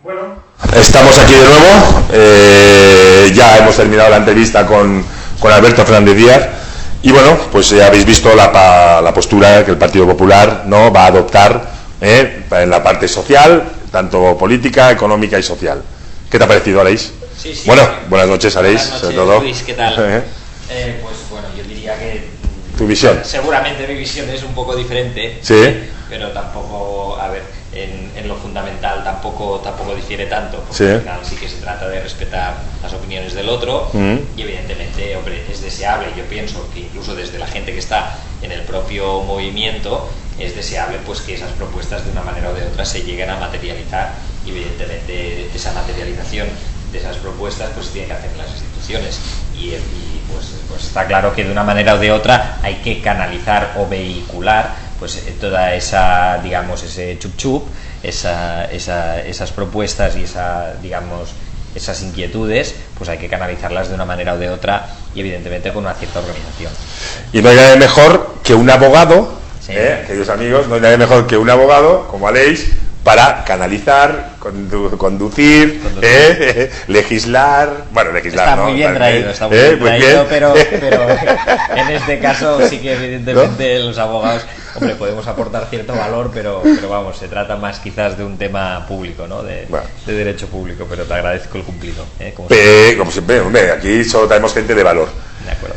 Bueno, estamos aquí de nuevo. Ya hemos terminado la entrevista con Alberto Fernández Díaz. Y bueno, pues ya habéis visto la postura que el Partido Popular no va a adoptar en la parte social, tanto política, económica y social. ¿Qué te ha parecido, Aleix? Sí. Bueno, buenas noches, Aleix. Buenas noches, Luis, ¿qué tal? Pues bueno, yo diría que tu visión. Seguramente mi visión es un poco diferente, sí, pero tampoco, a ver, en lo fundamental tampoco difiere tanto, porque sí. Al final sí que se trata de respetar las opiniones del otro y evidentemente, hombre, es deseable, yo pienso que incluso desde la gente que está en el propio movimiento es deseable pues que esas propuestas de una manera o de otra se lleguen a materializar y evidentemente esa materialización de esas propuestas pues tiene que hacer en las instituciones y pues está claro que de una manera o de otra hay que canalizar o vehicular pues toda esa, digamos, ese chup esas propuestas y esas inquietudes, pues hay que canalizarlas de una manera o de otra y evidentemente con una cierta organización. Y no hay nada mejor que un abogado, sí. Queridos amigos, no hay nada mejor que un abogado como Aleix para canalizar, conducir, legislar. Bueno, legislar está no. Muy bien traído, está muy bien traído, pero en este caso sí que evidentemente ¿no? Los abogados, hombre, podemos aportar cierto valor, pero vamos, se trata más quizás de un tema público, ¿no? De derecho público, pero te agradezco el cumplido. Como siempre, hombre, aquí solo traemos gente de valor. De acuerdo.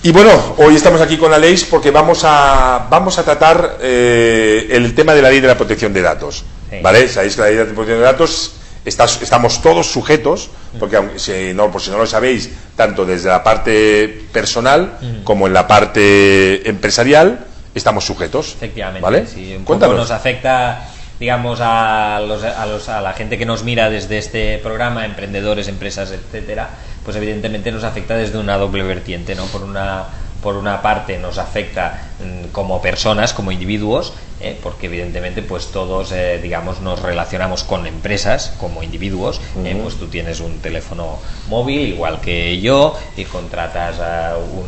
Y bueno, hoy estamos aquí con Aleix porque vamos a tratar el tema de la ley de la protección de datos. Sí. ¿Vale? Sabéis que la ley de la protección de datos estamos todos sujetos, porque por si no lo sabéis, tanto desde la parte personal como en la parte empresarial, estamos sujetos. Efectivamente, ¿vale? Sí, un poco nos afecta, digamos, a la gente que nos mira desde este programa, emprendedores, empresas, etcétera, pues evidentemente nos afecta desde una doble vertiente, ¿no? Por una parte nos afecta como personas, como individuos, porque evidentemente pues todos digamos nos relacionamos con empresas como individuos, pues tú tienes un teléfono móvil igual que yo y contratas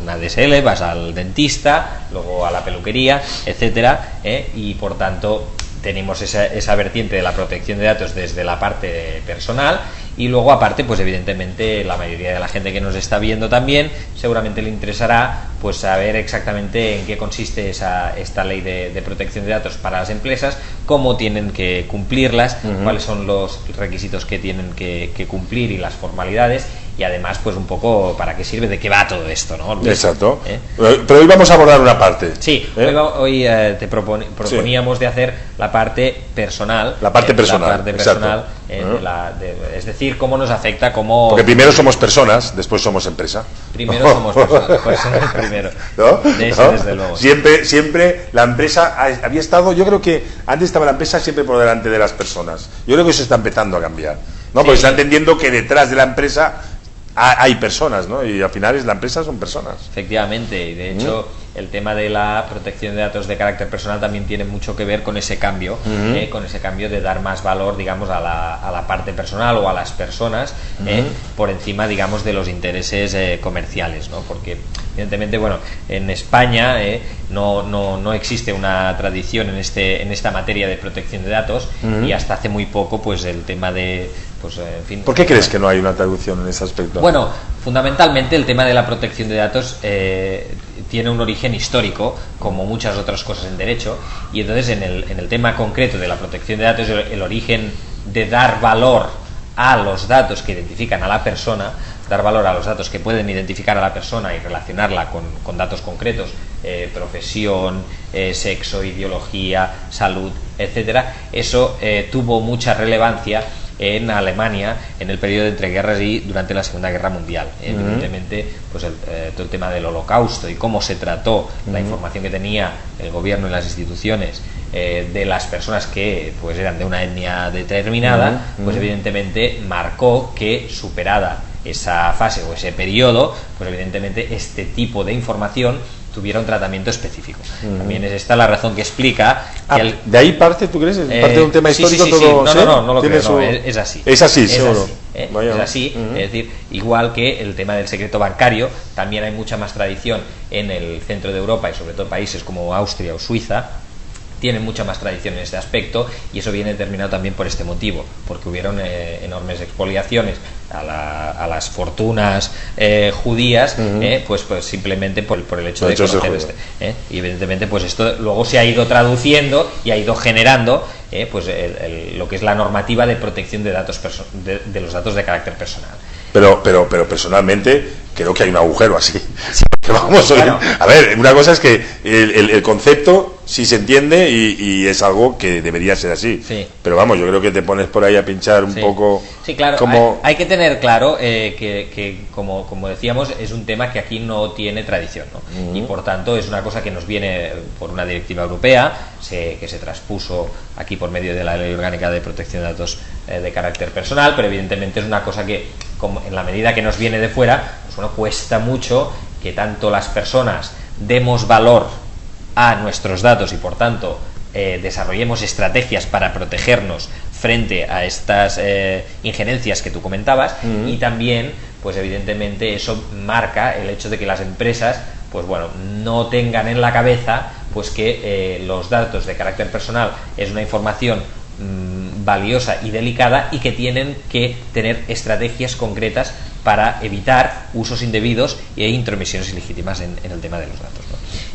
una DSL, vas al dentista, luego a la peluquería, etcétera, y por tanto tenemos esa vertiente de la protección de datos desde la parte personal y luego aparte pues evidentemente la mayoría de la gente que nos está viendo también seguramente le interesará pues saber exactamente en qué consiste esta ley de protección de datos para las empresas, cómo tienen que cumplirlas, cuáles son los requisitos que tienen que cumplir y las formalidades y además pues un poco para qué sirve, de qué va todo esto, ¿no, Luis? Exacto. Pero hoy vamos a abordar una parte. Sí, hoy te proponíamos de hacer la parte personal. La parte personal, es decir, cómo nos afecta, cómo... Porque primero somos personas, después somos empresa. Primero somos personas primero. ¿No? Desde luego. Siempre la empresa había estado, yo creo que antes estaba la empresa siempre por delante de las personas. Yo creo que eso está empezando a cambiar, ¿no? Porque está entendiendo que detrás de la empresa hay personas, ¿no? Y al final la empresa son personas. Efectivamente, y de hecho el tema de la protección de datos de carácter personal también tiene mucho que ver con ese cambio, de dar más valor, digamos, a la parte personal o a las personas por encima, digamos, de los intereses comerciales, ¿no? Porque evidentemente, bueno, en España no existe una tradición en esta materia de protección de datos y hasta hace muy poco, pues el tema de en fin, ¿por qué crees que no hay una traducción en ese aspecto? Bueno, fundamentalmente el tema de la protección de datos tiene un origen histórico, como muchas otras cosas en derecho, y entonces en el tema concreto de la protección de datos, el origen de dar valor a los datos que identifican a la persona, dar valor a los datos que pueden identificar a la persona y relacionarla con datos concretos, profesión, sexo, ideología, salud, etcétera, eso tuvo mucha relevancia en Alemania en el periodo de entreguerras y durante la Segunda Guerra Mundial. Evidentemente, pues todo el tema del Holocausto y cómo se trató la información que tenía el gobierno y las instituciones de las personas que pues eran de una etnia determinada, pues evidentemente marcó que superada esa fase o ese periodo, pues evidentemente este tipo de información tuviera un tratamiento específico. También es esta la razón que explica que ¿de ahí parte, tú crees? ¿Parte de un tema histórico? Sí. Todo, no lo creo, no, es así. Es así, seguro. Es así, es decir, igual que el tema del secreto bancario, también hay mucha más tradición en el centro de Europa y sobre todo países como Austria o Suiza, tienen mucha más tradición en este aspecto, y eso viene determinado también por este motivo, porque hubieron enormes expoliaciones a las fortunas judías, pues simplemente por el hecho de conocer y evidentemente pues esto luego se ha ido traduciendo y ha ido generando pues lo que es la normativa de protección de datos de los datos de carácter personal. Pero personalmente creo que hay un agujero así. Sí, Vamos, claro. A ver, una cosa es que el concepto sí se entiende y es algo que debería ser así. Sí. Pero vamos, yo creo que te pones por ahí a pinchar un poco. Sí, claro. Como... Hay que tener claro que como decíamos, es un tema que aquí no tiene tradición, ¿no? Y por tanto es una cosa que nos viene por una directiva europea que se traspuso aquí por medio de la Ley Orgánica de Protección de Datos de carácter personal, pero evidentemente es una cosa que, como en la medida que nos viene de fuera, pues bueno, cuesta mucho que tanto las personas demos valor a nuestros datos y por tanto desarrollemos estrategias para protegernos frente a estas injerencias que tú comentabas, y también pues evidentemente eso marca el hecho de que las empresas pues bueno, no tengan en la cabeza pues que los datos de carácter personal es una información valiosa y delicada, y que tienen que tener estrategias concretas para evitar usos indebidos e intromisiones ilegítimas en el tema de los datos,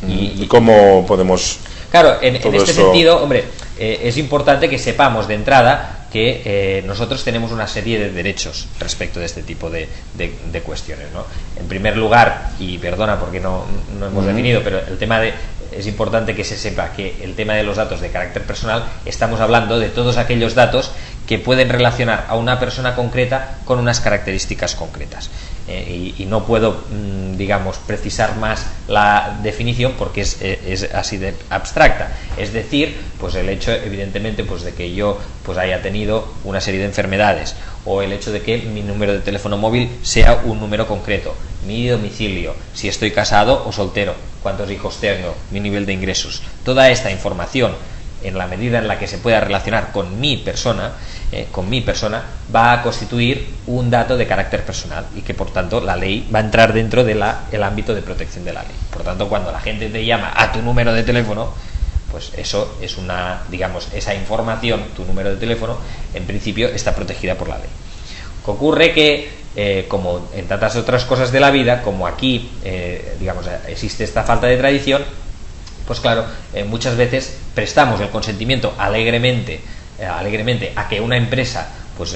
¿no? ¿Y cómo podemos...? Claro, en este sentido, hombre, es importante que sepamos de entrada que nosotros tenemos una serie de derechos respecto de este tipo de cuestiones, ¿no? En primer lugar, y perdona porque no hemos definido, pero es importante que se sepa que el tema de los datos de carácter personal, estamos hablando de todos aquellos datos que pueden relacionar a una persona concreta con unas características concretas. Y no puedo, digamos, precisar más la definición porque es así de abstracta. Es decir, pues el hecho, evidentemente, pues de que yo pues haya tenido una serie de enfermedades, o el hecho de que mi número de teléfono móvil sea un número concreto, mi domicilio, si estoy casado o soltero, cuántos hijos tengo, mi nivel de ingresos. Toda esta información, en la medida en la que se pueda relacionar con mi persona, va a constituir un dato de carácter personal, y que por tanto la ley va a entrar dentro del ámbito de protección de la ley. Por tanto, cuando la gente te llama a tu número de teléfono, pues eso es digamos, esa información, tu número de teléfono, en principio está protegida por la ley. Que ocurre que, como en tantas otras cosas de la vida, como aquí, digamos, existe esta falta de tradición, pues claro, muchas veces prestamos el consentimiento alegremente a que una empresa pues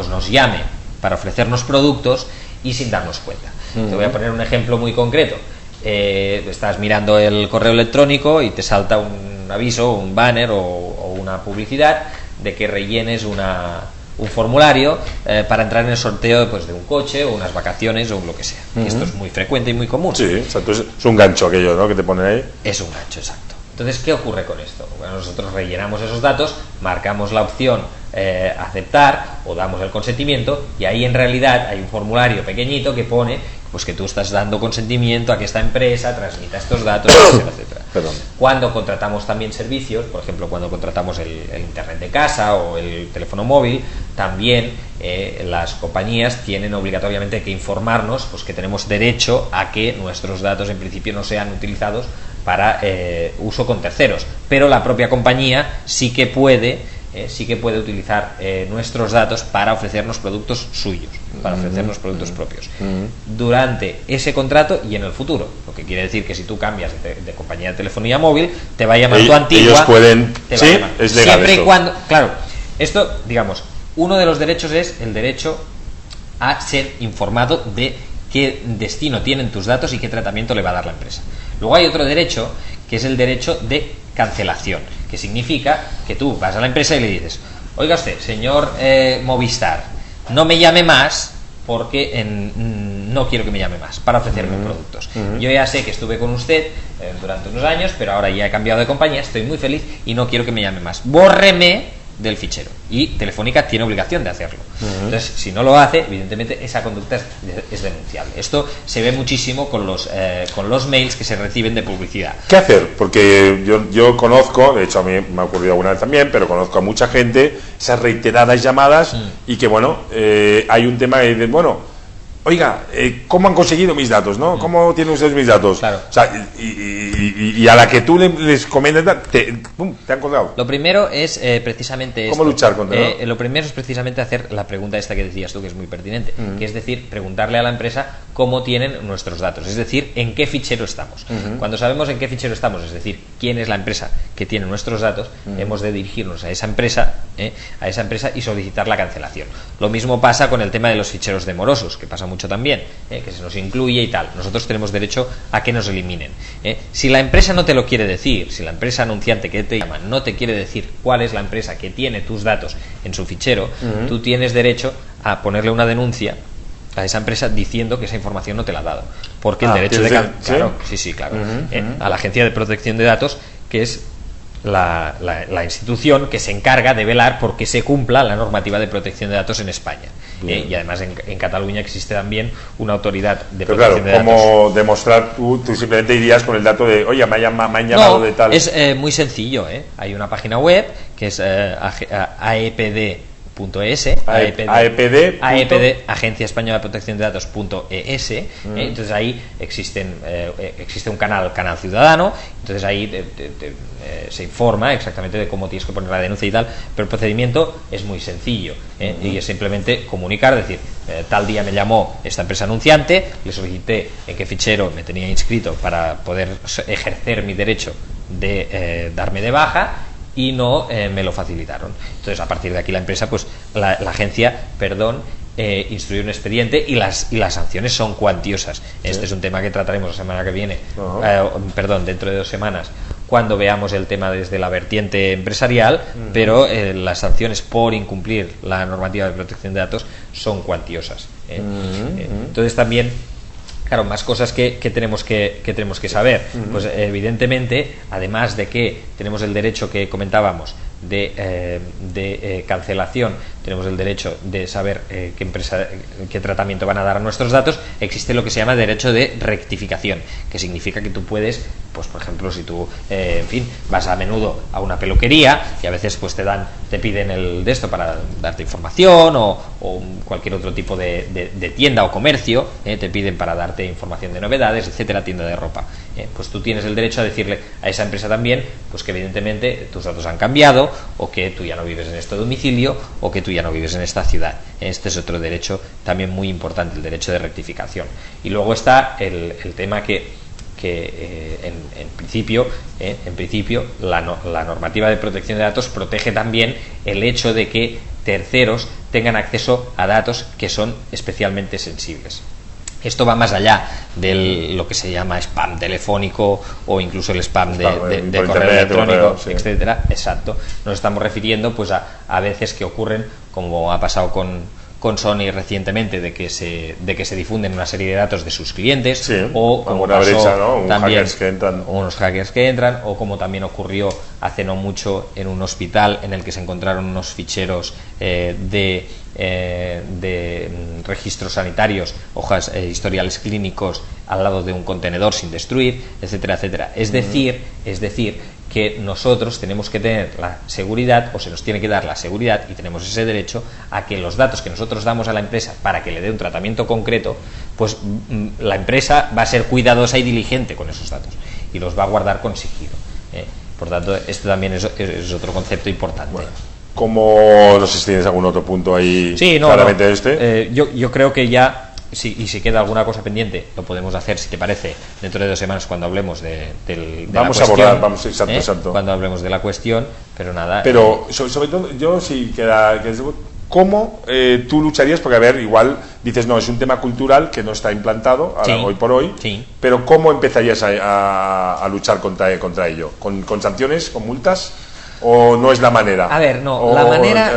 nos llame para ofrecernos productos, y sin darnos cuenta. Te voy a poner un ejemplo muy concreto. Estás mirando el correo electrónico y te salta un aviso, un banner o una publicidad de que rellenes un formulario para entrar en el sorteo pues, de un coche o unas vacaciones o lo que sea. Esto es muy frecuente y muy común. Sí, exacto. Es un gancho aquello, ¿no?, que te ponen ahí. Es un gancho, exacto. Entonces, ¿qué ocurre con esto? Bueno, nosotros rellenamos esos datos, marcamos la opción aceptar o damos el consentimiento, y ahí en realidad hay un formulario pequeñito que pone pues que tú estás dando consentimiento a que esta empresa transmita estos datos, etcétera. Perdón. Cuando contratamos también servicios, por ejemplo, cuando contratamos el internet de casa o el teléfono móvil, también las compañías tienen obligatoriamente que informarnos pues que tenemos derecho a que nuestros datos en principio no sean utilizados para uso con terceros, pero la propia compañía sí que puede utilizar nuestros datos para ofrecernos productos suyos, para ofrecernos productos propios durante ese contrato y en el futuro. Lo que quiere decir que si tú cambias de compañía de telefonía móvil, te va a llamar tu antigua. Ellos pueden. Sí, es legal. Siempre y cuando, claro, esto, digamos, uno de los derechos es el derecho a ser informado de qué destino tienen tus datos y qué tratamiento le va a dar la empresa. Luego hay otro derecho, que es el derecho de cancelación, que significa que tú vas a la empresa y le dices: oiga usted, señor Movistar, no me llame más porque no quiero que me llame más para ofrecerme productos. Yo ya sé que estuve con usted durante unos años, pero ahora ya he cambiado de compañía, estoy muy feliz y no quiero que me llame más. Bórreme del fichero. Y Telefónica tiene obligación de hacerlo. Entonces, si no lo hace, evidentemente esa conducta es denunciable. Esto se ve muchísimo con los mails que se reciben de publicidad. ¿Qué hacer? Porque yo conozco, de hecho a mí me ha ocurrido alguna vez también, pero conozco a mucha gente, esas reiteradas llamadas, y que bueno, hay un tema que dicen, bueno, oiga, ¿cómo han conseguido mis datos, no? ¿Cómo tienen ustedes mis datos? Claro. O sea, y a la que tú les comentas, te han colgado. Lo primero es precisamente ¿Cómo luchar contra eso? Lo primero es precisamente hacer la pregunta esta que decías tú, que es muy pertinente, que es decir, preguntarle a la empresa cómo tienen nuestros datos, es decir, en qué fichero estamos. Cuando sabemos en qué fichero estamos, es decir, quién es la empresa que tiene nuestros datos, hemos de dirigirnos a esa empresa y solicitar la cancelación. Lo mismo pasa con el tema de los ficheros de morosos, que pasa mucho también, que se nos incluye y tal. Nosotros tenemos derecho a que nos eliminen. Si la empresa no te lo quiere decir, si la empresa anunciante que te llama no te quiere decir cuál es la empresa que tiene tus datos en su fichero, tú tienes derecho a ponerle una denuncia a esa empresa diciendo que esa información no te la ha dado, porque el derecho de claro, sí, claro, a la Agencia de Protección de Datos, que es la institución que se encarga de velar porque se cumpla la normativa de protección de datos en España. Y además en Cataluña existe también una autoridad de protección de datos. ¿Cómo demostrar tú simplemente irías con el dato de, oye, me han llamado de tal? Es muy sencillo, hay una página web que es aepd.es, AEPD, Agencia Española de Protección de Datos.es. Entonces ahí existe un canal ciudadano, entonces ahí se informa exactamente de cómo tienes que poner la denuncia y tal, pero el procedimiento es muy sencillo, y es simplemente comunicar, decir, tal día me llamó esta empresa anunciante, le solicité en qué fichero me tenía inscrito para poder ejercer mi derecho de darme de baja, y no me lo facilitaron. Entonces, a partir de aquí la empresa, pues la agencia, instruye un expediente y las sanciones son cuantiosas. Este es un tema que trataremos la semana que viene, dentro de 2 semanas, cuando veamos el tema desde la vertiente empresarial, pero las sanciones por incumplir la normativa de protección de datos son cuantiosas. Entonces también, claro, más cosas que tenemos que saber. Pues evidentemente, además de que tenemos el derecho que comentábamos de cancelación, tenemos el derecho de saber qué tratamiento van a dar a nuestros datos, existe lo que se llama derecho de rectificación, que significa que tú puedes, pues por ejemplo, si tú vas a menudo a una peluquería y a veces pues te piden el de esto para darte información, o cualquier otro tipo de tienda o comercio, te piden para darte información de novedades, etcétera, tienda de ropa, pues tú tienes el derecho a decirle a esa empresa también, pues que evidentemente tus datos han cambiado, o que tú ya no vives en este domicilio, o que tú ya no vives en esta ciudad. Este es otro derecho también muy importante, el derecho de rectificación. Y luego está el tema que en principio la normativa de protección de datos protege también el hecho de que terceros tengan acceso a datos que son especialmente sensibles. Esto va más allá de lo que se llama spam telefónico, o incluso el spam de correo electrónico, etcétera. Exacto. Nos estamos refiriendo pues a veces que ocurren, como ha pasado con Sony recientemente, de que se difunden una serie de datos de sus clientes, o como pasó brecha, ¿no? Unos hackers que entran, o como también ocurrió hace no mucho en un hospital en el que se encontraron unos ficheros de registros sanitarios, hojas, historiales clínicos al lado de un contenedor sin destruir, etcétera, etcétera. Es decir, que nosotros tenemos que tener la seguridad, o se nos tiene que dar la seguridad, y tenemos ese derecho a que los datos que nosotros damos a la empresa para que le dé un tratamiento concreto, pues la empresa va a ser cuidadosa y diligente con esos datos y los va a guardar con sigilo. Por tanto, esto también es otro concepto importante. Bueno, ¿cómo, no sé si tienes algún otro punto ahí? Sí, claramente yo creo que ya, y si queda alguna cosa pendiente, lo podemos hacer, si te parece, dentro de 2 semanas, cuando hablemos de la cuestión. Exacto. Cuando hablemos de la cuestión, pero nada. Pero sobre todo, yo sí queda. ¿Cómo tú lucharías? Porque, a ver, igual dices, no, es un tema cultural que no está implantado hoy por hoy, pero ¿cómo empezarías a luchar contra ello? ¿Con sanciones, con multas? ¿O no es la manera? A ver, no, la manera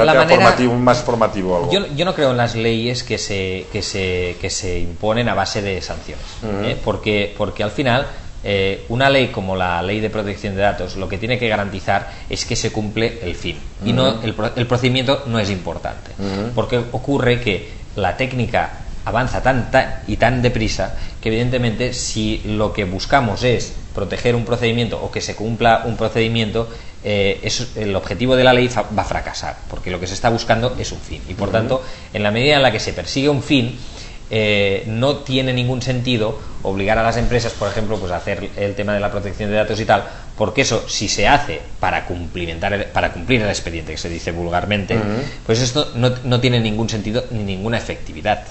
más formativo algo. Yo no creo en las leyes que se imponen a base de sanciones, porque al final una ley como la Ley de Protección de Datos lo que tiene que garantizar es que se cumple el fin, y no el procedimiento no es importante, porque ocurre que la técnica avanza tan deprisa que evidentemente, si lo que buscamos es proteger un procedimiento o que se cumpla un procedimiento, el objetivo de la ley va a fracasar, porque lo que se está buscando es un fin, y por tanto, en la medida en la que se persigue un fin, no tiene ningún sentido obligar a las empresas, por ejemplo, pues a hacer el tema de la protección de datos y tal, porque eso, si se hace para cumplir el expediente, que se dice vulgarmente, pues esto no tiene ningún sentido ni ninguna efectividad.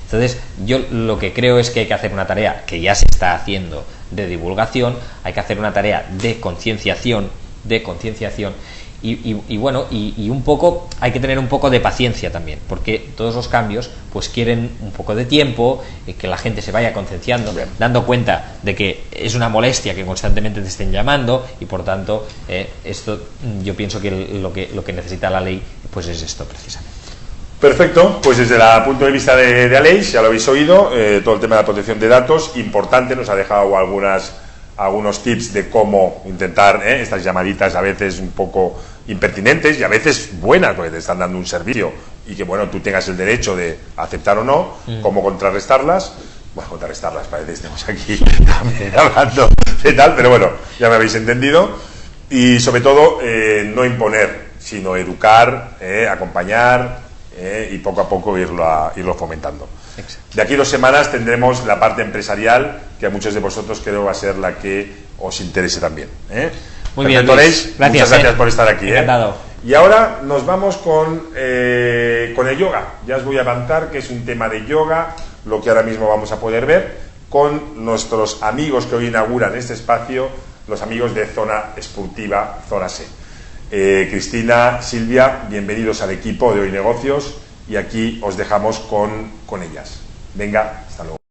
Entonces, yo lo que creo es que hay que hacer una tarea que ya se está haciendo de divulgación, hay que hacer una tarea de concienciación, y bueno, y un poco hay que tener un poco de paciencia también, porque todos los cambios pues quieren un poco de tiempo, que la gente se vaya concienciando, dando cuenta de que es una molestia que constantemente te estén llamando, y por tanto esto yo pienso que lo que necesita la ley pues es esto precisamente. Perfecto, pues desde el punto de vista de Aleix, ya lo habéis oído, todo el tema de la protección de datos, importante, nos ha dejado algunos tips de cómo intentar estas llamaditas a veces un poco impertinentes y a veces buenas, porque te están dando un servicio y que bueno, tú tengas el derecho de aceptar o no, cómo contrarrestarlas. Bueno, contrarrestarlas, parece que estamos aquí también hablando de tal, pero bueno, ya me habéis entendido. Y sobre todo, no imponer, sino educar, acompañar y poco a poco irlo fomentando. Exacto. De aquí 2 semanas tendremos la parte empresarial, que a muchos de vosotros creo va a ser la que os interese también. Muy bien, Luis. Muchas gracias por estar aquí. Encantado. Y ahora nos vamos con el yoga. Ya os voy a avanzar que es un tema de yoga, lo que ahora mismo vamos a poder ver con nuestros amigos que hoy inauguran este espacio, los amigos de Zona Esportiva, Zona C. Cristina, Silvia, bienvenidos al equipo de Hoy Negocios, y aquí os dejamos con ellas. Venga, hasta luego.